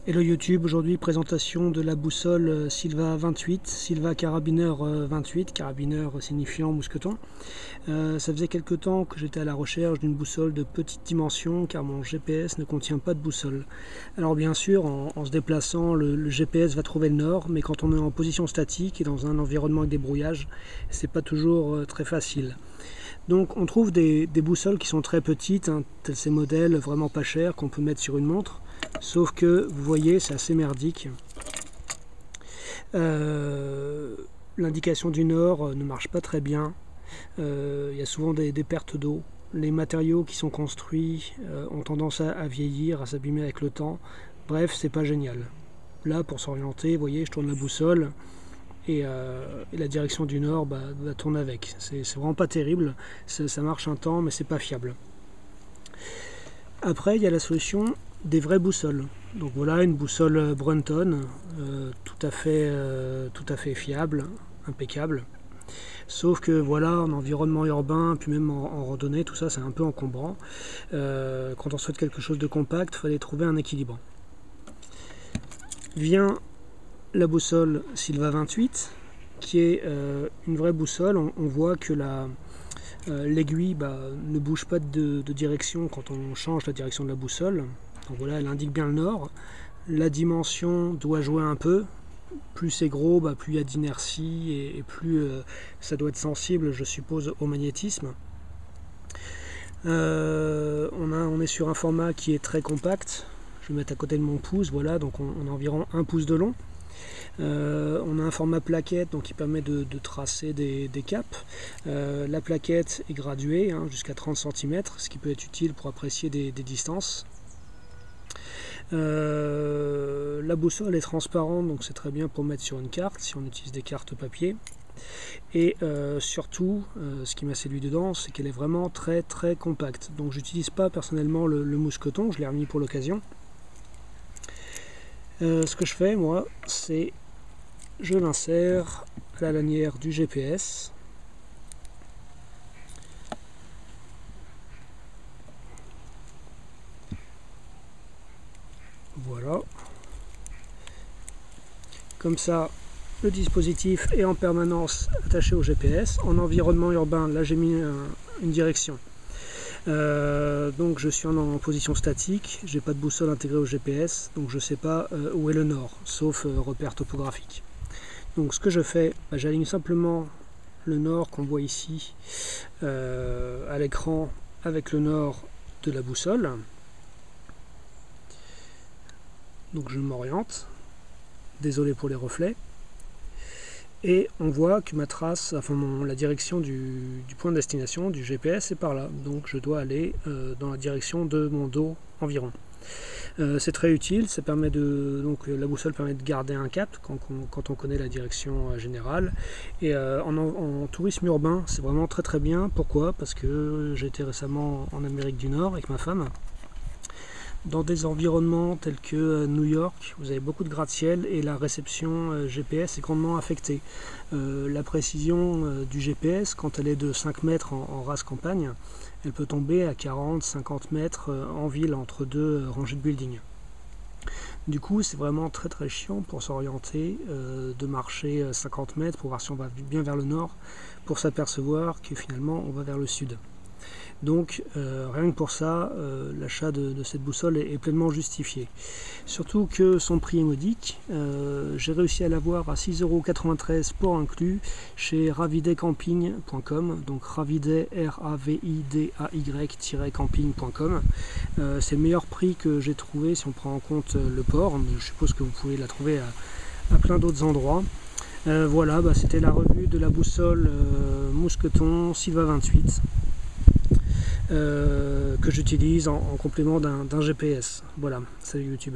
Hello YouTube, aujourd'hui présentation de la boussole Silva 28, Silva carabineur 28, carabineur signifiant mousqueton. Ça faisait quelque temps que j'étais à la recherche d'une boussole de petite dimension car mon GPS ne contient pas de boussole. Alors bien sûr, en se déplaçant, le GPS va trouver le nord, mais quand on est en position statique et dans un environnement avec des brouillages, c'est pas toujours très facile. Donc on trouve des boussoles qui sont très petites, hein, tels ces modèles vraiment pas chers qu'on peut mettre sur une montre. Sauf que vous voyez, c'est assez merdique. L'indication du nord ne marche pas très bien. Il y a souvent des pertes d'eau. Les matériaux qui sont construits ont tendance à vieillir, à s'abîmer avec le temps. Bref, c'est pas génial. Là, pour s'orienter, vous voyez, je tourne la boussole et la direction du nord tourne avec. C'est vraiment pas terrible. Ça marche un temps, mais c'est pas fiable. Après, il y a la solution des vraies boussoles. Donc voilà, une boussole Brunton, tout à fait fiable, impeccable. Sauf que voilà, en environnement urbain, puis même en randonnée, tout ça c'est un peu encombrant. Quand on souhaite quelque chose de compact, il fallait trouver un équilibre. Vient la boussole Silva 28, qui est une vraie boussole. On voit que l'aiguille ne bouge pas de direction quand on change la direction de la boussole. Donc voilà, elle indique bien le nord. La dimension doit jouer un peu. Plus c'est gros, plus il y a d'inertie et plus ça doit être sensible, je suppose, au magnétisme. On est sur un format qui est très compact. Je vais mettre à côté de mon pouce, voilà, donc on a environ 1 pouce de long. On a un format plaquette donc qui permet de tracer des caps. La plaquette est graduée jusqu'à 30 cm, ce qui peut être utile pour apprécier des distances. La boussole est transparente, donc c'est très bien pour mettre sur une carte si on utilise des cartes papier. Et surtout, ce qui m'a séduit dedans, c'est qu'elle est vraiment très compacte. Donc j'utilise pas personnellement le mousqueton, je l'ai remis pour l'occasion. Ce que je fais moi, c'est je l'insère à la lanière du GPS. Voilà. Comme ça, le dispositif est en permanence attaché au GPS. En environnement urbain, là j'ai mis une direction. Donc je suis en position statique, j'ai pas de boussole intégrée au GPS, donc je sais pas où est le nord, sauf repère topographique. Donc ce que je fais, j'aligne simplement le nord qu'on voit ici à l'écran avec le nord de la boussole. Donc je m'oriente, désolé pour les reflets, et on voit que ma trace, la direction du point de destination du GPS est par là, donc je dois aller dans la direction de mon dos environ. C'est très utile, ça permet donc la boussole permet de garder un cap quand on connaît la direction générale. Et en tourisme urbain, c'est vraiment très bien. Pourquoi? Parce que j'ai été récemment en Amérique du Nord avec ma femme. Dans des environnements tels que New York, vous avez beaucoup de gratte-ciel et la réception GPS est grandement affectée. La précision du GPS, quand elle est de 5 mètres en rase campagne, elle peut tomber à 40-50 mètres en ville entre deux rangées de buildings. Du coup, c'est vraiment très chiant pour s'orienter, de marcher 50 mètres pour voir si on va bien vers le nord, pour s'apercevoir que finalement on va vers le sud. Donc rien que pour ça, l'achat de cette boussole est pleinement justifié. Surtout que son prix est modique. J'ai réussi à l'avoir à 6,93 € pour inclus chez raviday-camping.com, donc raviday RAVIDAY-camping.com. C'est le meilleur prix que j'ai trouvé si on prend en compte le port, mais je suppose que vous pouvez la trouver à plein d'autres endroits. Voilà, c'était la revue de la boussole mousqueton Silva 28. Que j'utilise en complément d'un GPS. Voilà, salut YouTube.